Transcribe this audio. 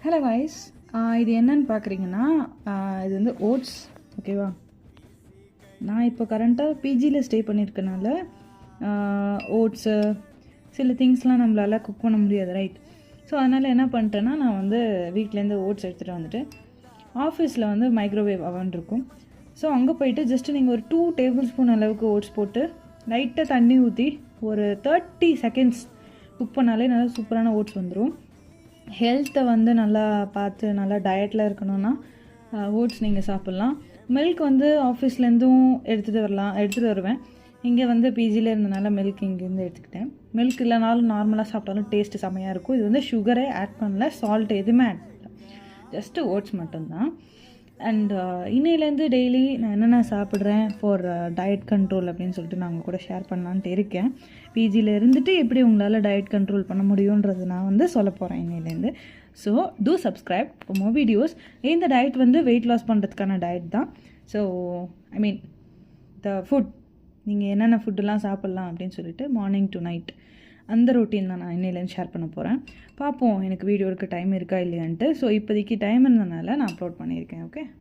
Hello guys, இது என்னன்னு பார்க்குறீங்கன்னா, இது வந்து ஓட்ஸ். ஓகேவா? நான் இப்போ கரண்ட்டாக பிஜியில் ஸ்டே பண்ணியிருக்கனால ஓட்ஸு சில திங்ஸ்லாம் நம்மளால் குக் பண்ண முடியாது, ரைட்? ஸோ அதனால் என்ன பண்ணிட்டேன்னா, நான் வந்து வீட்டிலேருந்து ஓட்ஸ் எடுத்துகிட்டு வந்துட்டு ஆஃபீஸில் வந்து மைக்ரோவேவ் அவன் இருக்கும். ஸோ அங்கே போயிட்டு ஜஸ்ட்டு நீங்கள் ஒரு 2 டேபிள் ஸ்பூன் அளவுக்கு ஓட்ஸ் போட்டு லைட்டாக தண்ணி ஊற்றி ஒரு 30 செகண்ட்ஸ் குக் பண்ணாலே நல்லா சூப்பரான ஓட்ஸ் வந்துடும். ஹெல்த்தை வந்து நல்லா பார்த்து நல்லா டயட்டில் இருக்கணும்னா ஓட்ஸ் நீங்கள் சாப்பிட்லாம். மில்க் வந்து ஆஃபீஸ்லேருந்தும் எடுத்துகிட்டு வருவேன். இங்கே வந்து பிஜியில் இருந்தனால மில்க் இங்கேருந்து எடுத்துக்கிட்டேன். மில்க் இல்லைனாலும் நார்மலாக சாப்பிட்டாலும் டேஸ்ட்டு செம்மையாக இருக்கும். இது வந்து சுகரே ஆட் பண்ணல, சால்ட் எதுவுமே ஆட் பண்ணல, ஜஸ்ட்டு ஓட்ஸ் மட்டும்தான். அண்ட் இன்னையிலேருந்து டெய்லி நான் என்னென்ன சாப்பிட்றேன் ஃபார் டயட் கண்ட்ரோல் அப்படின்னு சொல்லிட்டு நான் உங்கள் கூட ஷேர் பண்ணலான்ட்டு இருக்கேன். பிஜியில் இருந்துட்டு எப்படி உங்களால் டயட் கண்ட்ரோல் பண்ண முடியுன்றது நான் வந்து சொல்ல போகிறேன் இன்னையிலேருந்து. So two subscribe for more videos. இந்த டயட் வந்து வெயிட் லாஸ் பண்ணுறதுக்கான டயட் தான். So I mean the food, நீங்கள் என்னென்ன ஃபுட்டெல்லாம் சாப்பிட்லாம் அப்படின்னு சொல்லிட்டு மார்னிங் டு நைட் அந்த ரொட்டீன் தான் நான் இன்னையிலேருந்து ஷேர் பண்ண போகிறேன். பார்ப்போம் எனக்கு வீடியோவுக்கு டைம் இருக்கா இல்லையான்ட்டு. ஸோ இப்போதைக்கு டைம் இருந்தனால நான் அப்லோட் பண்ணியிருக்கேன். ஓகே.